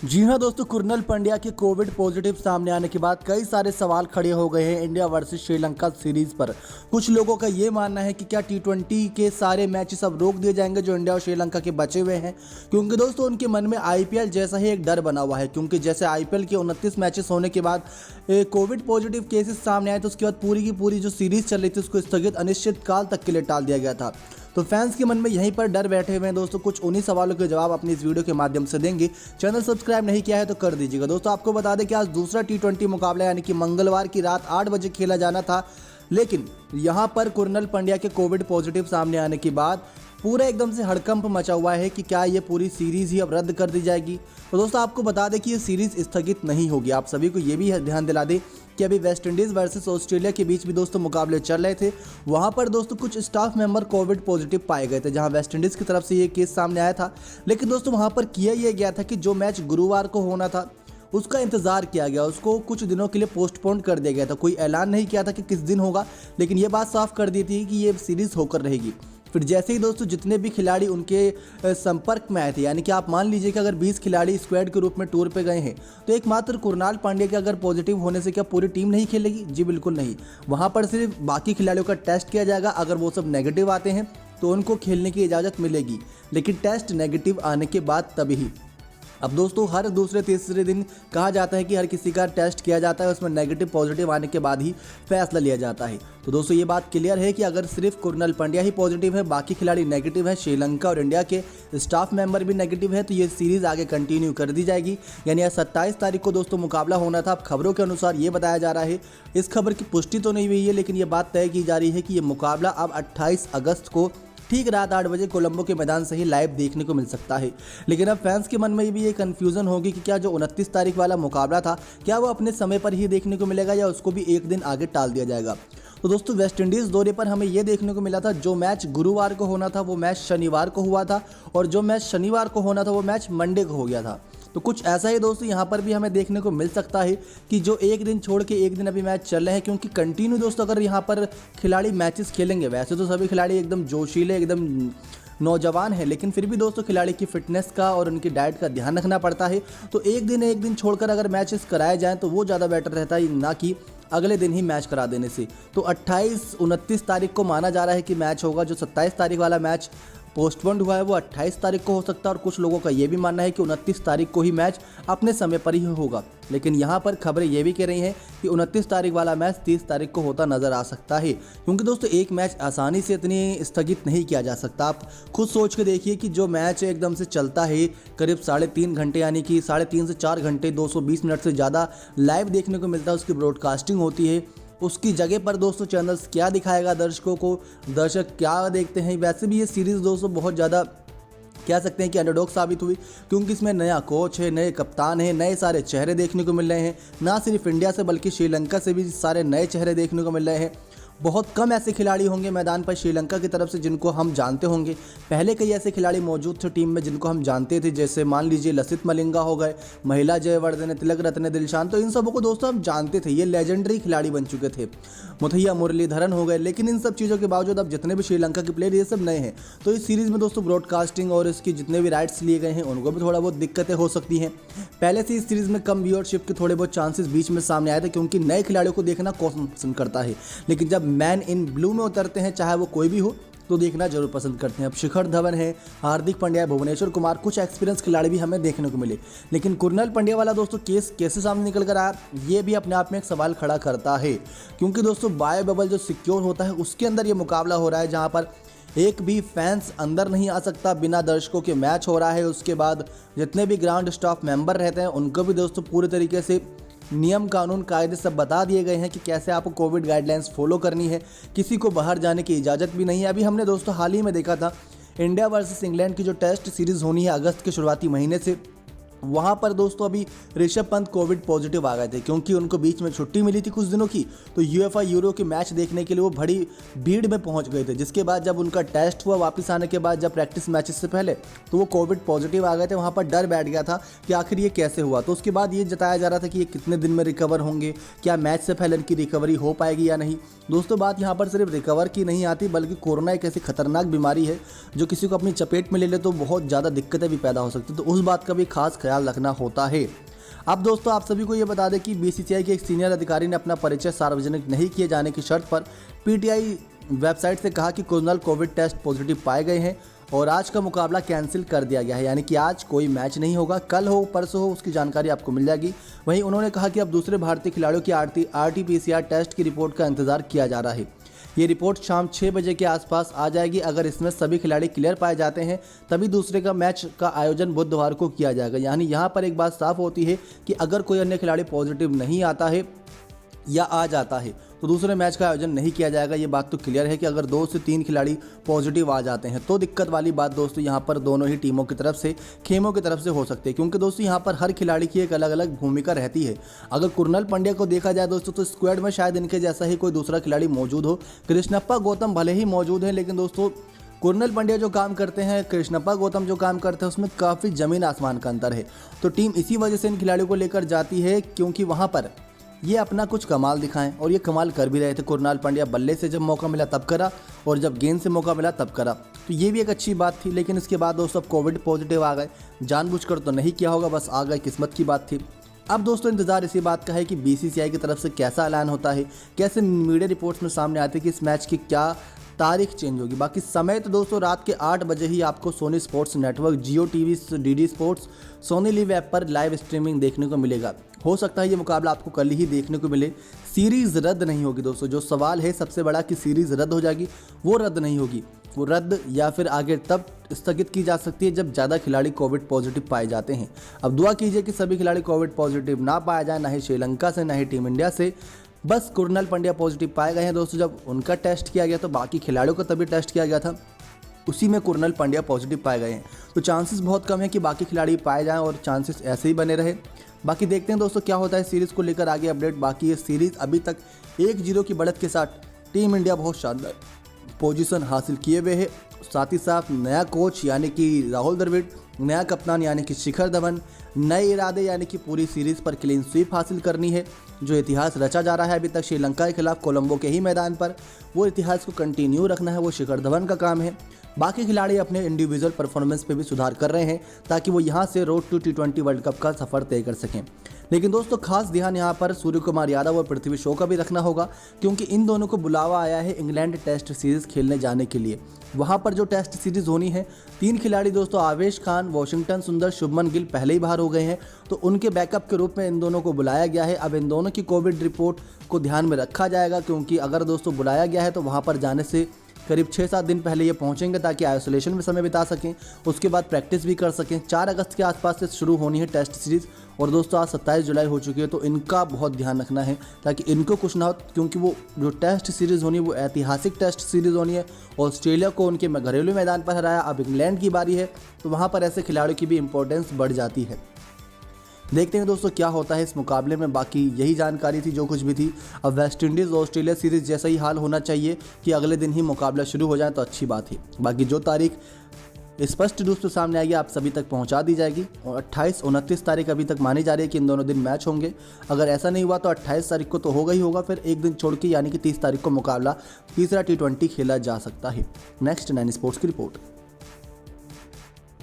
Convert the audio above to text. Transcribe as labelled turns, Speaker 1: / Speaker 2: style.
Speaker 1: जी हाँ दोस्तों, कुरनल पंड्या के कोविड पॉजिटिव सामने आने के बाद कई सारे सवाल खड़े हो गए हैं इंडिया वर्सेस श्रीलंका सीरीज पर। कुछ लोगों का ये मानना है कि क्या टी20 के सारे मैचेस अब रोक दिए जाएंगे जो इंडिया और श्रीलंका के बचे हुए हैं, क्योंकि दोस्तों उनके मन में आईपीएल जैसा ही एक डर बना हुआ है। क्योंकि जैसे आईपीएल के 29 मैचेस होने के बाद कोविड पॉजिटिव केसेस सामने आए तो उसके बाद पूरी की पूरी जो सीरीज चल रही थी उसको स्थगित अनिश्चित काल तक के लिए टाल दिया गया था। तो फैंस के मन में यहीं पर डर बैठे हुए हैं दोस्तों। कुछ उन्हीं सवालों के जवाब अपनी इस वीडियो के माध्यम से देंगे। चैनल सब्सक्राइब नहीं किया है तो कर दीजिएगा। दोस्तों आपको बता दें कि आज दूसरा टी20 मुकाबला यानी कि मंगलवार की रात 8 बजे खेला जाना था, लेकिन यहां पर कुरनल पंड्या के कोविड पॉजिटिव सामने आने के बाद पूरा एकदम से हड़कंप मचा हुआ है कि क्या ये पूरी सीरीज ही अब रद्द कर दी जाएगी। तो दोस्तों आपको बता दें कि ये सीरीज स्थगित नहीं होगी। आप सभी को ये भी ध्यान दिला दें कि अभी वेस्ट इंडीज़ वर्सेस ऑस्ट्रेलिया के बीच भी दोस्तों मुकाबले चल रहे थे। वहां पर दोस्तों कुछ स्टाफ मेंबर कोविड पॉजिटिव पाए गए थे, जहां वेस्ट इंडीज़ की तरफ से ये केस सामने आया था। लेकिन दोस्तों वहां पर किया यह गया था कि जो मैच गुरुवार को होना था उसका इंतजार किया गया, उसको कुछ दिनों के लिए पोस्टपोन कर दिया गया था। कोई ऐलान नहीं किया था कि किस दिन होगा, लेकिन ये बात साफ कर दी थी कि ये सीरीज होकर रहेगी। फिर जैसे ही दोस्तों जितने भी खिलाड़ी उनके संपर्क में आए थे, यानी कि आप मान लीजिए कि अगर 20 खिलाड़ी स्क्वाड के रूप में टूर पे गए हैं तो एकमात्र कुरनाल पांड्या के अगर पॉजिटिव होने से क्या पूरी टीम नहीं खेलेगी? जी बिल्कुल नहीं। वहाँ पर सिर्फ बाकी खिलाड़ियों का टेस्ट किया जाएगा। अगर वो सब नेगेटिव आते हैं तो उनको खेलने की इजाज़त मिलेगी, लेकिन टेस्ट नेगेटिव आने के बाद तभी। अब दोस्तों हर दूसरे तीसरे दिन कहा जाता है कि हर किसी का टेस्ट किया जाता है, उसमें नेगेटिव पॉजिटिव आने के बाद ही फैसला लिया जाता है। तो दोस्तों ये बात क्लियर है कि अगर सिर्फ कुरनल पंड्या ही पॉजिटिव है, बाकी खिलाड़ी नेगेटिव है, श्रीलंका और इंडिया के स्टाफ मेंबर भी नेगेटिव है, तो ये सीरीज आगे कंटिन्यू कर दी जाएगी। यानी आज 27 तारीख को दोस्तों मुकाबला होना था। अब खबरों के अनुसार ये बताया जा रहा है, इस खबर की पुष्टि तो नहीं हुई है, लेकिन ये बात तय की जा रही है कि ये मुकाबला अब 28 अगस्त को ठीक रात 8 बजे कोलंबो के मैदान से ही लाइव देखने को मिल सकता है। लेकिन अब फैंस के मन में भी ये कन्फ्यूजन होगी कि क्या जो 29 तारीख वाला मुकाबला था क्या वो अपने समय पर ही देखने को मिलेगा या उसको भी एक दिन आगे टाल दिया जाएगा। तो दोस्तों वेस्ट इंडीज़ दौरे पर हमें ये देखने को मिला था, जो मैच गुरुवार को होना था वो मैच शनिवार को हुआ था, और जो मैच शनिवार को होना था वो मैच मंडे को हो गया था। तो कुछ ऐसा ही दोस्तों यहाँ पर भी हमें देखने को मिल सकता है कि जो एक दिन छोड़ के एक दिन अभी मैच चल रहे हैं, क्योंकि कंटिन्यू दोस्तों अगर यहाँ पर खिलाड़ी मैचेस खेलेंगे, वैसे तो सभी खिलाड़ी एकदम जोशीले एकदम नौजवान है, लेकिन फिर भी दोस्तों खिलाड़ी की फिटनेस का और उनकी डाइट का ध्यान रखना पड़ता है। तो एक दिन छोड़कर अगर मैचेस कराए जाएँ तो वो ज़्यादा बेटर रहता है, ना कि अगले दिन ही मैच करा देने से। तो 28-29 तारीख को माना जा रहा है कि मैच होगा। जो 27 तारीख वाला मैच पोस्टपोन्ड हुआ है वो 28 तारीख को हो सकता है, और कुछ लोगों का ये भी मानना है कि 29 तारीख को ही मैच अपने समय पर ही होगा। लेकिन यहाँ पर खबरें ये भी कह रही हैं कि 29 तारीख वाला मैच 30 तारीख को होता नजर आ सकता है, क्योंकि दोस्तों एक मैच आसानी से इतनी स्थगित नहीं किया जा सकता। आप खुद सोच के देखिए कि जो मैच एकदम से चलता है करीब 3.5 घंटे, यानी कि 3.5 से 4 घंटे 220 मिनट से ज़्यादा लाइव देखने को मिलता है, उसकी ब्रॉडकास्टिंग होती है, उसकी जगह पर दोस्तों चैनल्स क्या दिखाएगा दर्शकों को, दर्शक क्या देखते हैं। वैसे भी ये सीरीज़ दोस्तों बहुत ज़्यादा कह सकते हैं कि अंडरडॉग साबित हुई, क्योंकि इसमें नया कोच है, नए कप्तान है, नए सारे चेहरे देखने को मिल रहे हैं। ना सिर्फ इंडिया से बल्कि श्रीलंका से भी सारे नए चेहरे देखने को मिल रहे हैं। बहुत कम ऐसे खिलाड़ी होंगे मैदान पर श्रीलंका की तरफ से जिनको हम जानते होंगे। पहले कई ऐसे खिलाड़ी मौजूद थे टीम में जिनको हम जानते थे, जैसे मान लीजिए लसित मलिंगा हो गए, महिला जयवर्धने, तिलक रत्ने, दिलशान, तो इन सबों को दोस्तों हम जानते थे, ये लेजेंडरी खिलाड़ी बन चुके थे। मुथैया मुरलीधरन हो गए। लेकिन इन सब चीज़ों के बावजूद अब जितने भी श्रीलंका के प्लेयर ये सब नए हैं, तो इस सीरीज़ में दोस्तों ब्रॉडकास्टिंग और इसकी जितने भी राइट्स लिए गए हैं उनको भी थोड़ा बहुत दिक्कतें हो सकती हैं। पहले से इस सीरीज़ में कम व्यूअरशिप के थोड़े बहुत चांसेस बीच में सामने आए थे, क्योंकि नए खिलाड़ियों को देखना कौन पसंद करता है। लेकिन जब मैन इन ब्लू में उतरते हैं, चाहे वो कोई भी हो, तो देखना जरूर पसंद करते हैं। अब शिखर धवन है, हार्दिक पांड्या, भुवनेश्वर कुमार, कुछ एक्सपीरियंस खिलाड़ी भी हमें देखने को मिले। लेकिन कुरनल पंड्या वाला दोस्तों केस कैसे सामने निकल कर आया, ये भी अपने आप में एक सवाल खड़ा करता है, क्योंकि दोस्तों बायो बबल जो सिक्योर होता है उसके अंदर ये मुकाबला हो रहा है, जहाँ पर एक भी फैंस अंदर नहीं आ सकता, बिना दर्शकों के मैच हो रहा है। उसके बाद जितने भी ग्राउंड स्टाफ मेंबर रहते हैं उनको भी दोस्तों पूरे तरीके से नियम कानून कायदे सब बता दिए गए हैं कि कैसे आपको कोविड गाइडलाइंस फॉलो करनी है। किसी को बाहर जाने की इजाज़त भी नहीं है। अभी हमने दोस्तों हाल ही में देखा था इंडिया वर्सेस इंग्लैंड की जो टेस्ट सीरीज़ होनी है अगस्त के शुरुआती महीने से, वहाँ पर दोस्तों अभी ऋषभ पंत कोविड पॉजिटिव आ गए थे, क्योंकि उनको बीच में छुट्टी मिली थी कुछ दिनों की, तो यूएफए यूरो के मैच देखने के लिए वो बड़ी भीड़ में पहुँच गए थे। जिसके बाद जब उनका टेस्ट हुआ वापस आने के बाद, जब प्रैक्टिस मैचेस से पहले, तो वो कोविड पॉजिटिव आ गए थे। वहाँ पर डर बैठ गया था कि आखिर ये कैसे हुआ। तो उसके बाद ये जताया जा रहा था कि ये कितने दिन में रिकवर होंगे, क्या मैच से पहले इनकी रिकवरी हो पाएगी या नहीं। दोस्तों बात यहाँ पर सिर्फ रिकवर की नहीं आती, बल्कि कोरोना एक ऐसी खतरनाक बीमारी है जो किसी को अपनी चपेट में ले ले तो बहुत ज़्यादा दिक्कतें भी पैदा हो सकती है। तो उस बात का भी खास ख्याल ख्याल रखना होता है। अब दोस्तों आप सभी को ये बता दें कि बीसीसीआई के एक सीनियर अधिकारी ने अपना परिचय सार्वजनिक नहीं किए जाने की शर्त पर पीटीआई वेबसाइट से कहा कि कुणाल कोविड टेस्ट पॉजिटिव पाए गए हैं और आज का मुकाबला कैंसिल कर दिया गया है, यानी कि आज कोई मैच नहीं होगा, कल हो परसों हो उसकी जानकारी आपको मिल जाएगी। वहीं उन्होंने कहा कि अब दूसरे भारतीय खिलाड़ियों की RT-PCR टेस्ट की रिपोर्ट का इंतजार किया जा रहा है। ये रिपोर्ट शाम 6 बजे के आसपास आ जाएगी। अगर इसमें सभी खिलाड़ी क्लियर पाए जाते हैं तभी दूसरे का मैच का आयोजन बुधवार को किया जाएगा। यानी यहाँ पर एक बात साफ होती है कि अगर कोई अन्य खिलाड़ी पॉजिटिव नहीं आता है या आ जाता है तो दूसरे मैच का आयोजन नहीं किया जाएगा। ये बात तो क्लियर है कि अगर 2 से 3 खिलाड़ी पॉजिटिव आ जाते हैं तो दिक्कत वाली बात दोस्तों यहाँ पर दोनों ही टीमों की तरफ से, खेमों की तरफ से हो सकती है, क्योंकि दोस्तों यहाँ पर हर खिलाड़ी की एक अलग अलग भूमिका रहती है। अगर कुणाल पांड्या को देखा जाए दोस्तों तो स्क्वाड में शायद इनके जैसा ही कोई दूसरा खिलाड़ी मौजूद हो। कृष्णप्पा गौतम भले ही मौजूद हैं, लेकिन दोस्तों कुणाल पांड्या जो काम करते हैं, कृष्णप्पा गौतम जो काम करते हैं, उसमें काफ़ी ज़मीन आसमान का अंतर है। तो टीम इसी वजह से इन खिलाड़ियों को लेकर जाती है क्योंकि वहाँ पर ये अपना कुछ कमाल दिखाएं, और ये कमाल कर भी रहे थे। कुणाल पांड्या बल्ले से जब मौका मिला तब करा और जब गेंद से मौका मिला तब करा, तो ये भी एक अच्छी बात थी। लेकिन इसके बाद दोस्तों कोविड पॉजिटिव आ गए, जानबूझकर तो नहीं किया होगा, बस आ गए, किस्मत की बात थी। अब दोस्तों इंतजार इसी बात का है कि बीसीसीआई की तरफ से कैसा ऐलान होता है, कैसे मीडिया रिपोर्ट्स में सामने आते हैं कि इस मैच की क्या तारीख चेंज होगी। बाकी समय तो दोस्तों रात के 8 बजे ही आपको Sony Sports Network, Jio TV, DD Sports, Sony Liv app पर लाइव स्ट्रीमिंग देखने को मिलेगा। हो सकता है ये मुकाबला आपको कल ही देखने को मिले। सीरीज़ रद्द नहीं होगी दोस्तों, जो सवाल है सबसे बड़ा कि सीरीज़ रद्द हो जाएगी, वो रद्द नहीं होगी। वो रद्द या फिर आगे तब स्थगित की जा सकती है जब ज़्यादा खिलाड़ी कोविड पॉजिटिव पाए जाते हैं। अब दुआ कीजिए कि सभी खिलाड़ी कोविड पॉजिटिव ना पाया जाए, ना ही श्रीलंका से ना ही टीम इंडिया से। बस कुणाल पांड्या पॉजिटिव पाए गए हैं दोस्तों। जब उनका टेस्ट किया गया तो बाकी खिलाड़ियों का तभी टेस्ट किया गया था, उसी में कुणाल पांड्या पॉजिटिव पाए गए हैं। तो चांसेस बहुत कम है कि बाकी खिलाड़ी पाए जाएं और चांसेस ऐसे ही बने रहे। बाकी देखते हैं दोस्तों क्या होता है सीरीज़ को लेकर आगे अपडेट। बाकी ये सीरीज़ अभी तक 1-0 की बढ़त के साथ टीम इंडिया बहुत शानदार पोजीशन हासिल किए हुए है। साथ ही साथ नया कोच यानी कि राहुल द्रविड़, नया कप्तान यानी कि शिखर धवन, नए इरादे यानी कि पूरी सीरीज़ पर क्लीन स्वीप हासिल करनी है। जो इतिहास रचा जा रहा है अभी तक श्रीलंका के खिलाफ कोलंबो के ही मैदान पर, वो इतिहास को कंटिन्यू रखना है, वो शिखर धवन का काम है। बाकी खिलाड़ी अपने इंडिविजुअल परफॉर्मेंस पे भी सुधार कर रहे हैं ताकि वो यहाँ से road to T20 world cup का सफ़र तय कर सकें। लेकिन दोस्तों खास ध्यान यहाँ पर सूर्य कुमार यादव और पृथ्वी शॉ का भी रखना होगा, क्योंकि इन दोनों को बुलावा आया है इंग्लैंड टेस्ट सीरीज़ खेलने जाने के लिए। वहाँ पर जो टेस्ट सीरीज़ होनी है, 3 खिलाड़ी दोस्तों आवेश खान, वॉशिंगटन सुंदर, शुभमन गिल पहले ही बाहर हो गए हैं, तो उनके बैकअप के रूप में इन दोनों को बुलाया गया है। अब इन दोनों की कोविड रिपोर्ट को ध्यान में रखा जाएगा, क्योंकि अगर दोस्तों बुलाया गया है तो वहाँ पर जाने से करीब 6-7 दिन पहले ये पहुंचेंगे ताकि आइसोलेशन में समय बिता सकें, उसके बाद प्रैक्टिस भी कर सकें। 4 अगस्त के आसपास से शुरू होनी है टेस्ट सीरीज़, और दोस्तों आज 27 जुलाई हो चुकी है, तो इनका बहुत ध्यान रखना है ताकि इनको कुछ ना हो, क्योंकि वो जो टेस्ट सीरीज़ होनी है वो ऐतिहासिक टेस्ट सीरीज़ होनी है। ऑस्ट्रेलिया को उनके घरेलू मैदान पर हराया, अब इंग्लैंड की बारी है, तो वहाँ पर ऐसे खिलाड़ियों की भी इंपॉर्टेंस बढ़ जाती है। देखते हैं दोस्तों क्या होता है इस मुकाबले में। बाकी यही जानकारी थी जो कुछ भी थी। अब वेस्ट इंडीज़ ऑस्ट्रेलिया सीरीज़ जैसा ही हाल होना चाहिए कि अगले दिन ही मुकाबला शुरू हो जाए तो अच्छी बात है। बाकी जो तारीख स्पष्ट रूप से सामने आएगी आप सभी तक पहुंचा दी जाएगी, और 28-29 तारीख अभी तक मानी जा रही है कि इन दोनों दिन मैच होंगे। अगर ऐसा नहीं हुआ तो 28 तारीख को तो होगा ही होगा, फिर एक दिन छोड़ के यानी कि 30 तारीख को मुकाबला तीसरा T20 खेला जा सकता है। नेक्स्ट 9 स्पोर्ट्स की रिपोर्ट।